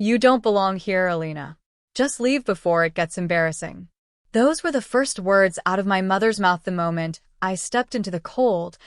You don't belong here, Alina. Just leave before it gets embarrassing. Those were the first words out of my mother's mouth the moment I stepped into the cold,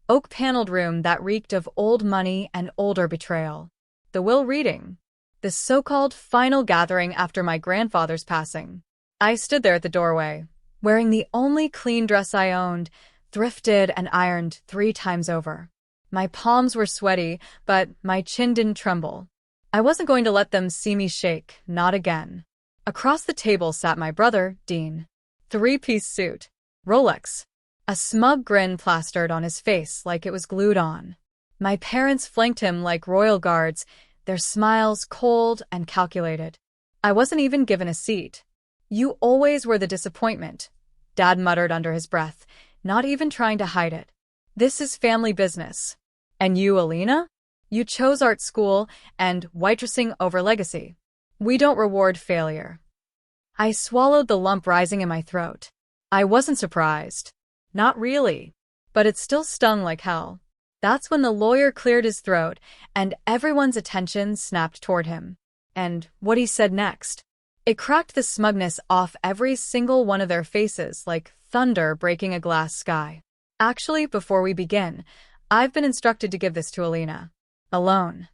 oak-paneled room that reeked of old money and older betrayal. The will reading. The so-called final gathering after my grandfather's passing. I stood there at the doorway, wearing the only clean dress I owned, thrifted and ironed 3 times over. My palms were sweaty, but my chin didn't tremble. I wasn't going to let them see me shake, not again. Across the table sat my brother, Dean. 3-piece suit. Rolex. A smug grin plastered on his face like it was glued on. My parents flanked him like royal guards, their smiles cold and calculated. I wasn't even given a seat. You always were the disappointment, Dad muttered under his breath, not even trying to hide it. This is family business. And you, Alina? You chose art school and waitressing over legacy. We don't reward failure. I swallowed the lump rising in my throat. I wasn't surprised. Not really. But it still stung like hell. That's when the lawyer cleared his throat and everyone's attention snapped toward him. And what he said next. It cracked the smugness off every single one of their faces like thunder breaking a glass sky. Actually, before we begin, I've been instructed to give this to Alina. Alone.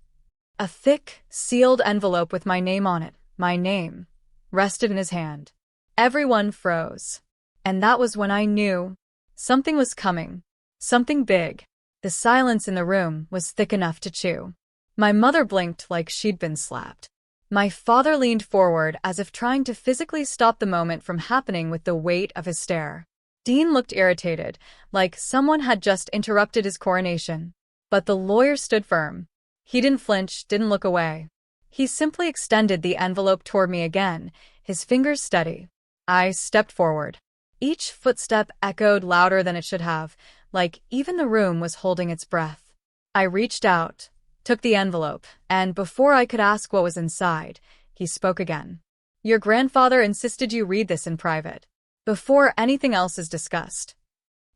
A thick, sealed envelope with my name on it, my name, rested in his hand. Everyone froze. And that was when I knew something was coming. Something big. The silence in the room was thick enough to chew. My mother blinked like she'd been slapped. My father leaned forward as if trying to physically stop the moment from happening with the weight of his stare. Dean looked irritated, like someone had just interrupted his coronation. But the lawyer stood firm. He didn't flinch, didn't look away. He simply extended the envelope toward me again, his fingers steady. I stepped forward. Each footstep echoed louder than it should have, like even the room was holding its breath. I reached out, took the envelope, and before I could ask what was inside, he spoke again. Your grandfather insisted you read this in private, before anything else is discussed.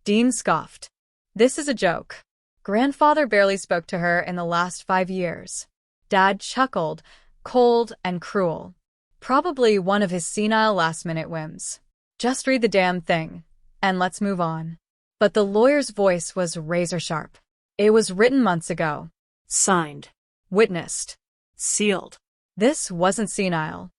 Dean scoffed. This is a joke. Grandfather barely spoke to her in the last 5 years. Dad chuckled, cold and cruel. Probably one of his senile last-minute whims. Just read the damn thing, and let's move on. But the lawyer's voice was razor-sharp. It was written months ago. Signed. Witnessed. Sealed. This wasn't senile.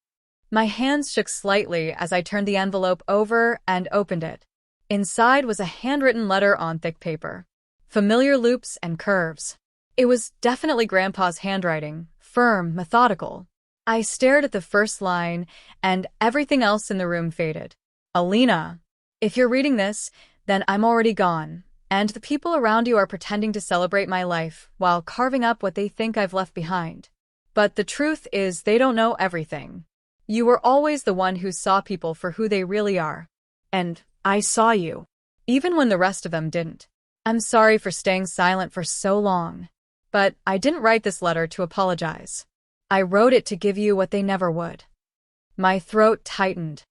My hands shook slightly as I turned the envelope over and opened it. Inside was a handwritten letter on thick paper. Familiar loops and curves. It was definitely Grandpa's handwriting, firm, methodical. I stared at the first line, and everything else in the room faded. Alina, if you're reading this, then I'm already gone, and the people around you are pretending to celebrate my life while carving up what they think I've left behind. But the truth is they don't know everything. You were always the one who saw people for who they really are. And I saw you, even when the rest of them didn't. I'm sorry for staying silent for so long. But I didn't write this letter to apologize. I wrote it to give you what they never would. My throat tightened.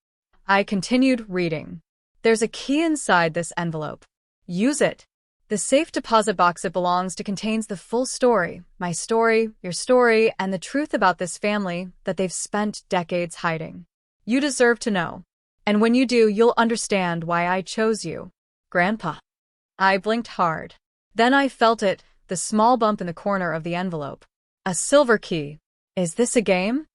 I continued reading. There's a key inside this envelope. Use it. The safe deposit box it belongs to contains the full story, my story, your story, and the truth about this family that they've spent decades hiding. You deserve to know. And when you do, you'll understand why I chose you. Grandpa. I blinked hard. Then I felt it, the small bump in the corner of the envelope. A silver key. Is this a game?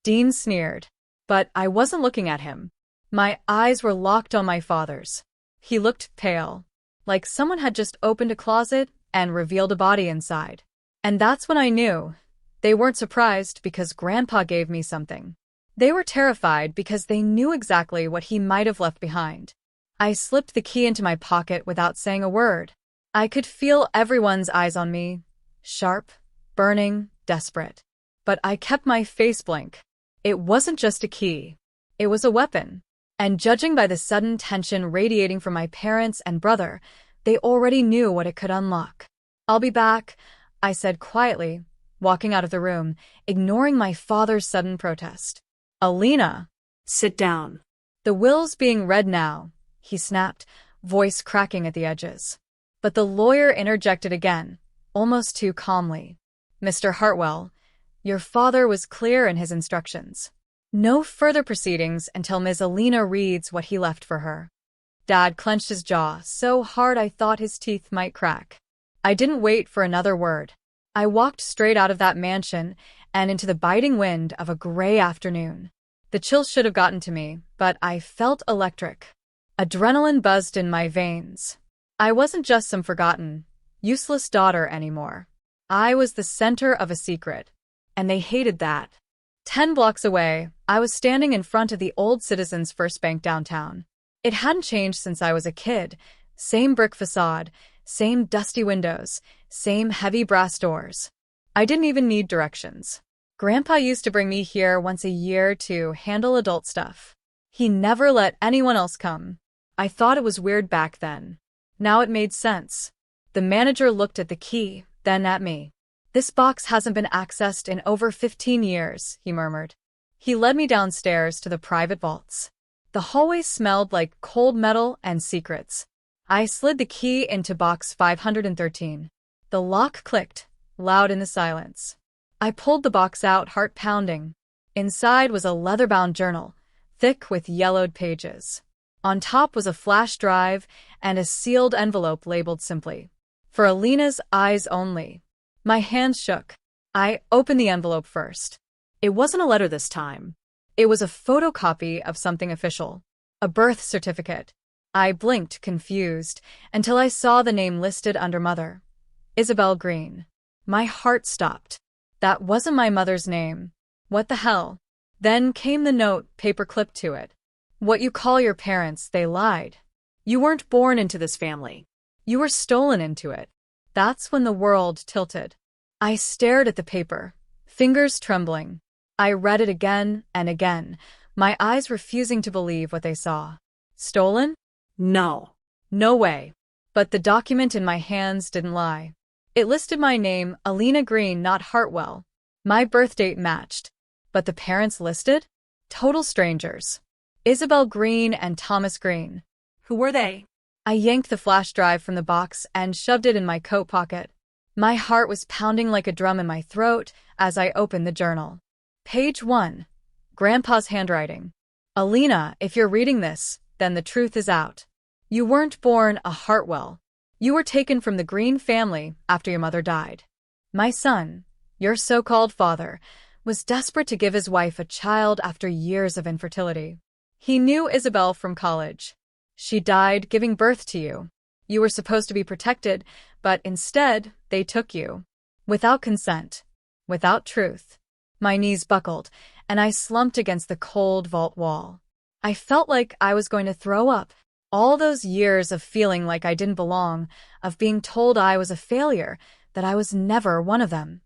Dean sneered. But I wasn't looking at him. My eyes were locked on my father's. He looked pale, like someone had just opened a closet and revealed a body inside. And that's when I knew. They weren't surprised because Grandpa gave me something. They were terrified because they knew exactly what he might have left behind. I slipped the key into my pocket without saying a word. I could feel everyone's eyes on me, sharp, burning, desperate. But I kept my face blank. It wasn't just a key. It was a weapon. And judging by the sudden tension radiating from my parents and brother, they already knew what it could unlock. I'll be back, I said quietly, walking out of the room, ignoring my father's sudden protest. Alina. Sit down. The will's being read now, he snapped, voice cracking at the edges. But the lawyer interjected again, almost too calmly. Mr. Hartwell, Your father was clear in his instructions. No further proceedings until Ms. Alina reads what he left for her. Dad clenched his jaw so hard I thought his teeth might crack. I didn't wait for another word. I walked straight out of that mansion and into the biting wind of a gray afternoon. The chill should have gotten to me, but I felt electric. Adrenaline buzzed in my veins. I wasn't just some forgotten, useless daughter anymore. I was the center of a secret, and they hated that. 10 blocks away, I was standing in front of the old Citizens First Bank downtown. It hadn't changed since I was a kid. Same brick facade, same dusty windows, same heavy brass doors. I didn't even need directions. Grandpa used to bring me here once a year to handle adult stuff. He never let anyone else come. I thought it was weird back then. Now it made sense. The manager looked at the key, then at me. This box hasn't been accessed in over 15 years, he murmured. He led me downstairs to the private vaults. The hallway smelled like cold metal and secrets. I slid the key into box 513. The lock clicked, loud in the silence. I pulled the box out, heart pounding. Inside was a leather-bound journal, thick with yellowed pages. On top was a flash drive and a sealed envelope labeled simply, "For Alina's eyes only." My hands shook. I opened the envelope first. It wasn't a letter this time. It was a photocopy of something official, a birth certificate. I blinked, confused, until I saw the name listed under Mother. Isabel Green. My heart stopped. That wasn't my mother's name. What the hell? Then came the note, paper clipped to it. What you call your parents, they lied. You weren't born into this family. You were stolen into it. That's when the world tilted. I stared at the paper, fingers trembling. I read it again and again, my eyes refusing to believe what they saw. Stolen? No. No way. But the document in my hands didn't lie. It listed my name, Alina Green, not Hartwell. My birth date matched. But the parents listed? Total strangers. Isabel Green and Thomas Green. Who were they? I yanked the flash drive from the box and shoved it in my coat pocket. My heart was pounding like a drum in my throat as I opened the journal. Page 1. Grandpa's handwriting. Alina, if you're reading this, then the truth is out. You weren't born a Hartwell. You were taken from the Green family after your mother died. My son, your so-called father, was desperate to give his wife a child after years of infertility. He knew Isabel from college. She died giving birth to you. You were supposed to be protected, but instead, they took you. Without consent. Without truth. My knees buckled, and I slumped against the cold vault wall. I felt like I was going to throw up. All those years of feeling like I didn't belong, of being told I was a failure, that I was never one of them.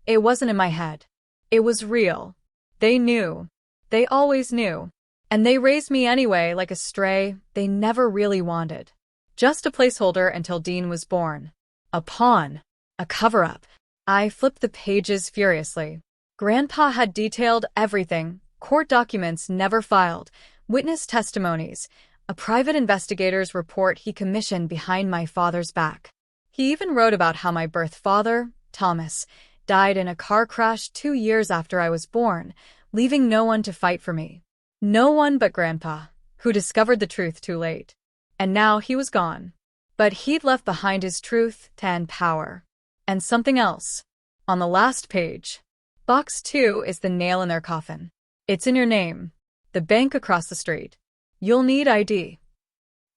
It wasn't in my head. It was real. They knew. They always knew. And they raised me anyway like a stray they never really wanted. Just a placeholder until Dean was born. A pawn. A cover-up. I flipped the pages furiously. Grandpa had detailed everything. Court documents never filed. Witness testimonies. A private investigator's report he commissioned behind my father's back. He even wrote about how my birth father, Thomas, died in a car crash 2 years after I was born, leaving no one to fight for me. No one but Grandpa, who discovered the truth too late. And now he was gone. But he'd left behind his truth and power. And something else. On the last page. Box 2 is the nail in their coffin. It's in your name. The bank across the street. You'll need ID.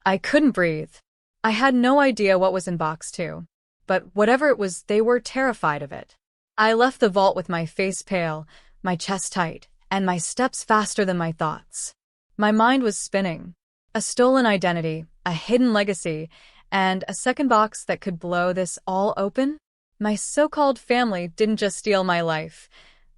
I couldn't breathe. I had no idea what was in box 2. But whatever it was, they were terrified of it. I left the vault with my face pale, my chest tight, and my steps faster than my thoughts. My mind was spinning. A stolen identity, a hidden legacy, and a second box that could blow this all open? My so-called family didn't just steal my life.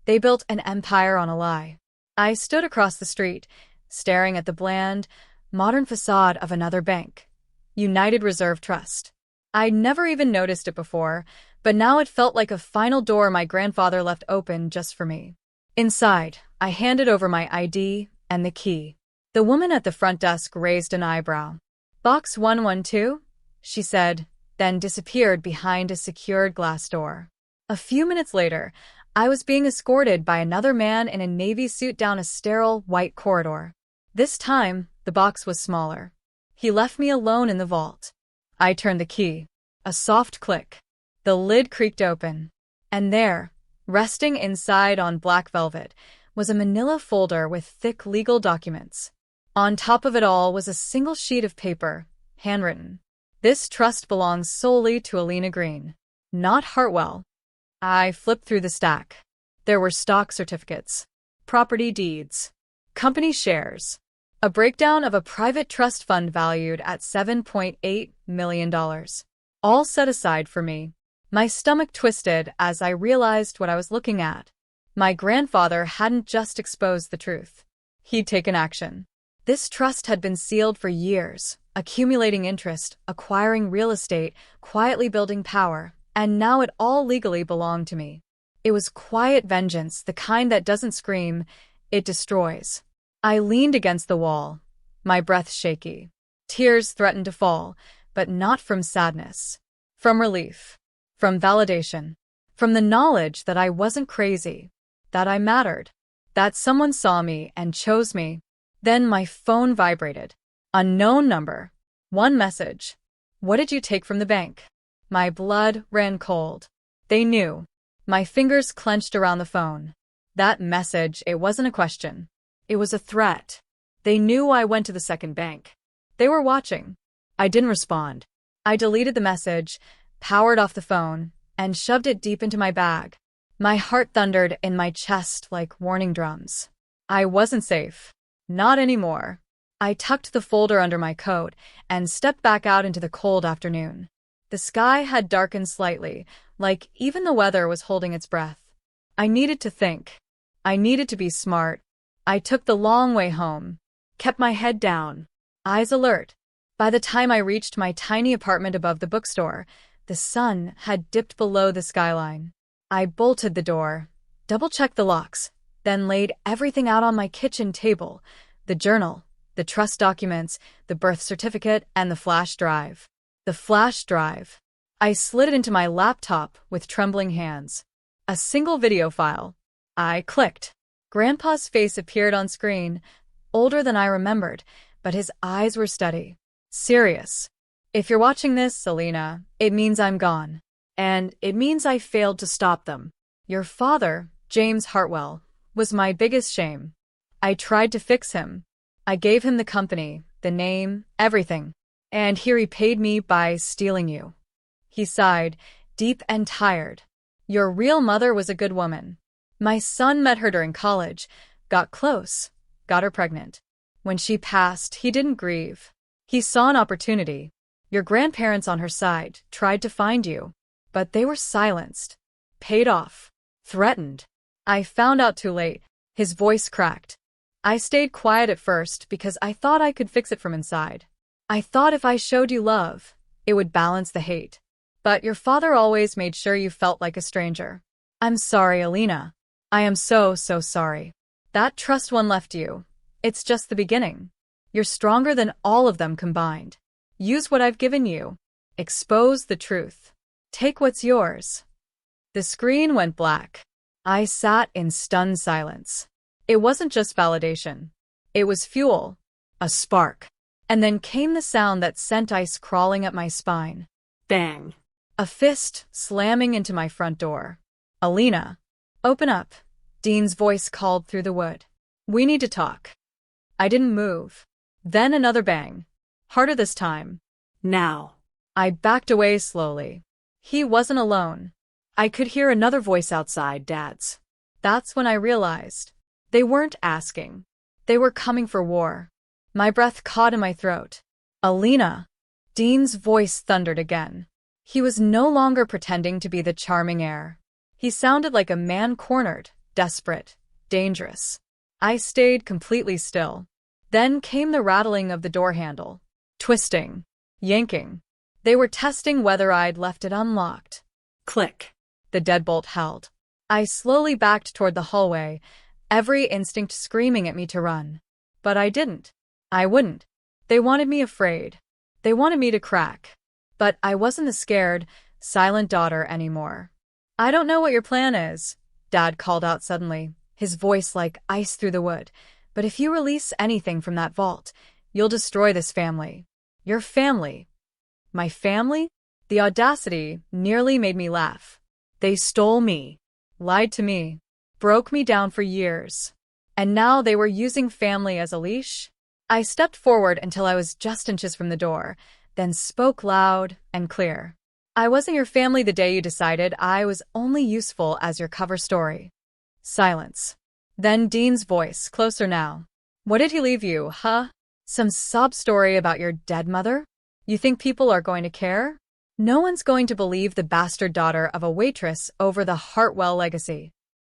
They built an empire on a lie. I stood across the street, staring at the bland, modern facade of another bank. United Reserve Trust. I'd never even noticed it before, but now it felt like a final door my grandfather left open just for me. Inside, I handed over my ID and the key. The woman at the front desk raised an eyebrow. Box 112? She said, then disappeared behind a secured glass door. A few minutes later, I was being escorted by another man in a navy suit down a sterile, white corridor. This time, the box was smaller. He left me alone in the vault. I turned the key. A soft click. The lid creaked open. And there, resting inside on black velvet, was a manila folder with thick legal documents. On top of it all was a single sheet of paper, handwritten. This trust belongs solely to Alina Green, not Hartwell. I flipped through the stack. There were stock certificates, property deeds, company shares, a breakdown of a private trust fund valued at $7.8 million, all set aside for me. My stomach twisted as I realized what I was looking at. My grandfather hadn't just exposed the truth. He'd taken action. This trust had been sealed for years, accumulating interest, acquiring real estate, quietly building power, and now it all legally belonged to me. It was quiet vengeance, the kind that doesn't scream, it destroys. I leaned against the wall, my breath shaky. Tears threatened to fall, but not from sadness. From relief. From validation. From the knowledge that I wasn't crazy. That I mattered. That someone saw me and chose me. Then my phone vibrated. Unknown number. One message. What did you take from the bank? My blood ran cold. They knew. My fingers clenched around the phone. That message, it wasn't a question. It was a threat. They knew I went to the second bank. They were watching. I didn't respond. I deleted the message, powered off the phone, and shoved it deep into my bag. My heart thundered in my chest like warning drums. I wasn't safe. Not anymore. I tucked the folder under my coat and stepped back out into the cold afternoon. The sky had darkened slightly, like even the weather was holding its breath. I needed to think. I needed to be smart. I took the long way home, kept my head down, eyes alert. By the time I reached my tiny apartment above the bookstore, the sun had dipped below the skyline. I bolted the door, double-checked the locks, then laid everything out on my kitchen table, the journal, the trust documents, the birth certificate, and the flash drive. The flash drive. I slid it into my laptop with trembling hands. A single video file. I clicked. Grandpa's face appeared on screen, older than I remembered, but his eyes were steady. Serious. If you're watching this, Alina, it means I'm gone. And it means I failed to stop them. Your father, James Hartwell, was my biggest shame. I tried to fix him. I gave him the company, the name, everything. And he repaid me by stealing you. He sighed, deep and tired. Your real mother was a good woman. My son met her during college, got close, got her pregnant. When she passed, he didn't grieve. He saw an opportunity. Your grandparents on her side tried to find you, but they were silenced, paid off, threatened. I found out too late. His voice cracked. I stayed quiet at first because I thought I could fix it from inside. I thought if I showed you love, it would balance the hate. But your father always made sure you felt like a stranger. I'm sorry, Alina. I am so sorry. That trust one left you. It's just the beginning. You're stronger than all of them combined. Use what I've given you. Expose the truth. Take what's yours. The screen went black. I sat in stunned silence. It wasn't just validation. It was fuel. A spark. And then came the sound that sent ice crawling up my spine. Bang. A fist slamming into my front door. Alina. Open up. Dean's voice called through the wood. We need to talk. I didn't move. Then another bang. Harder this time. Now. I backed away slowly. He wasn't alone. I could hear another voice outside, Dad's. That's when I realized. They weren't asking. They were coming for war. My breath caught in my throat. Alina. Dean's voice thundered again. He was no longer pretending to be the charming heir. He sounded like a man cornered, desperate, dangerous. I stayed completely still. Then came the rattling of the door handle. Twisting. Yanking. They were testing whether I'd left it unlocked. Click. The deadbolt held. I slowly backed toward the hallway, every instinct screaming at me to run. But I didn't. I wouldn't. They wanted me afraid. They wanted me to crack. But I wasn't the scared, silent daughter anymore. I don't know what your plan is, Dad called out suddenly, his voice like ice through the wood. "But if you release anything from that vault, you'll destroy this family." "Your family?" "My family?" The audacity nearly made me laugh. "They stole me, lied to me, broke me down for years. And now they were using family as a leash?" I stepped forward until I was just inches from the door, then spoke loud and clear. "I wasn't your family the day you decided I was only useful as your cover story." Silence. Then Dean's voice, closer now. "What did he leave you, huh? Some sob story about your dead mother? You think people are going to care? No one's going to believe the bastard daughter of a waitress over the Hartwell legacy."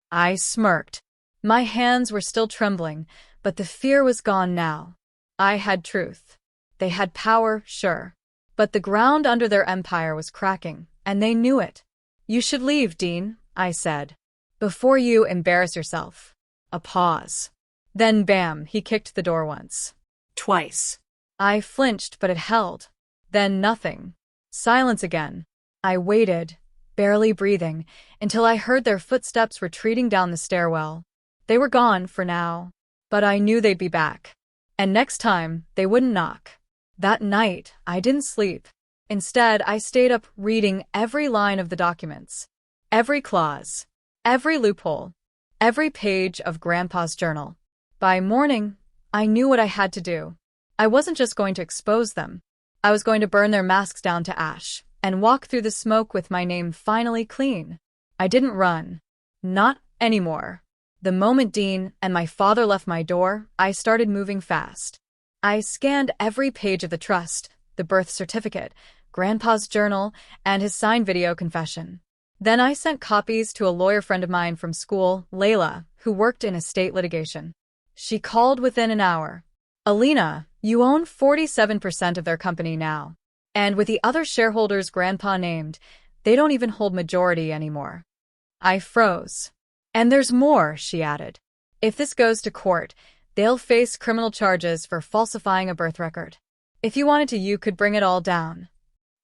I smirked. My hands were still trembling, but the fear was gone now. I had truth. They had power, sure. But the ground under their empire was cracking, and they knew it. "You should leave, Dean," I said, "before you embarrass yourself." A pause. Then bam, he kicked the door once. Twice. I flinched, but it held. Then nothing. Silence again. I waited, barely breathing, until I heard their footsteps retreating down the stairwell. They were gone for now, but I knew they'd be back. And next time, they wouldn't knock. That night, I didn't sleep. Instead, I stayed up reading every line of the documents. Every clause. Every loophole. Every page of Grandpa's journal. By morning, I knew what I had to do. I wasn't just going to expose them. I was going to burn their masks down to ash and walk through the smoke with my name finally clean. I didn't run. Not anymore. The moment Dean and my father left my door, I started moving fast. I scanned every page of the trust, the birth certificate, Grandpa's journal, and his signed video confession. Then I sent copies to a lawyer friend of mine from school, Layla, who worked in estate litigation. She called within an hour. "Alina, you own 47% of their company now. And with the other shareholders Grandpa named, they don't even hold majority anymore." I froze. "And there's more," she added. "If this goes to court, they'll face criminal charges for falsifying a birth record. If you wanted to, you could bring it all down."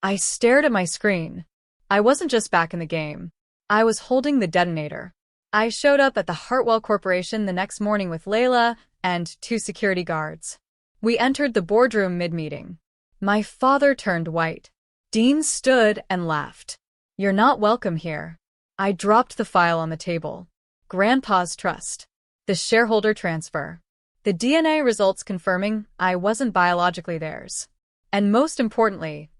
I stared at my screen. I wasn't just back in the game. I was holding the detonator. I showed up at the Hartwell Corporation the next morning with Layla and 2 security guards. We entered the boardroom mid-meeting. My father turned white. Dean stood and laughed. "You're not welcome here." I dropped the file on the table. Grandpa's trust. The shareholder transfer. The DNA results confirming I wasn't biologically theirs. And most importantly,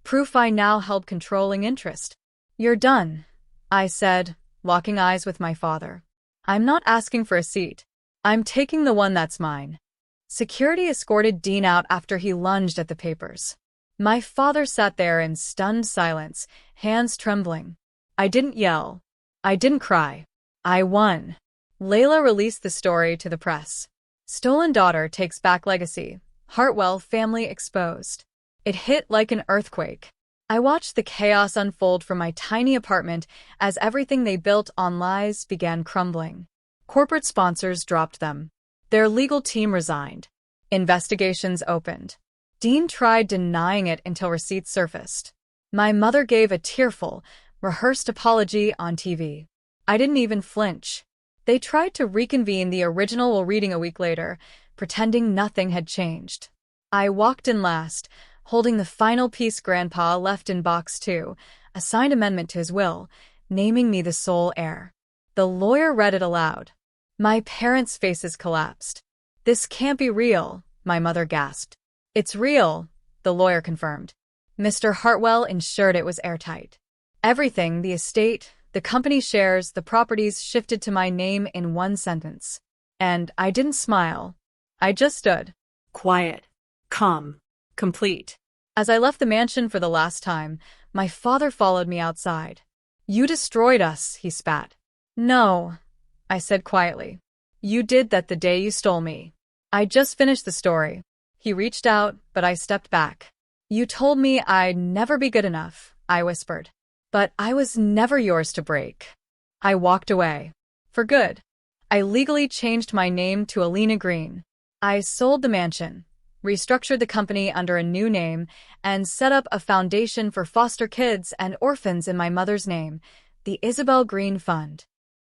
proof I now held controlling interest. "You're done," I said, locking eyes with my father. "I'm not asking for a seat. I'm taking the one that's mine." Security escorted Dean out after he lunged at the papers. My father sat there in stunned silence, hands trembling. I didn't yell. I didn't cry. I won. Layla released the story to the press. "Stolen daughter takes back legacy. Hartwell family exposed." It hit like an earthquake. I watched the chaos unfold from my tiny apartment as everything they built on lies began crumbling. Corporate sponsors dropped them. Their legal team resigned. Investigations opened. Dean tried denying it until receipts surfaced. My mother gave a tearful, rehearsed apology on TV. I didn't even flinch. They tried to reconvene the original while reading a week later, pretending nothing had changed. I walked in last, holding the final piece Grandpa left in Box 2, a signed amendment to his will, naming me the sole heir. The lawyer read it aloud. My parents' faces collapsed. "This can't be real," my mother gasped. "It's real," the lawyer confirmed. Mr. Hartwell ensured it was airtight. Everything, the estate, the company shares, the properties shifted to my name in one sentence. And I didn't smile. I just stood. Quiet. Calm. Complete. As I left the mansion for the last time, my father followed me outside. "You destroyed us," he spat. "No," I said quietly. "You did that the day you stole me." I just finished the story. He reached out, but I stepped back. "You told me I'd never be good enough," I whispered. "But I was never yours to break." I walked away. For good. I legally changed my name to Alina Green. I sold the mansion, restructured the company under a new name, and set up a foundation for foster kids and orphans in my mother's name, the Isabel Green Fund.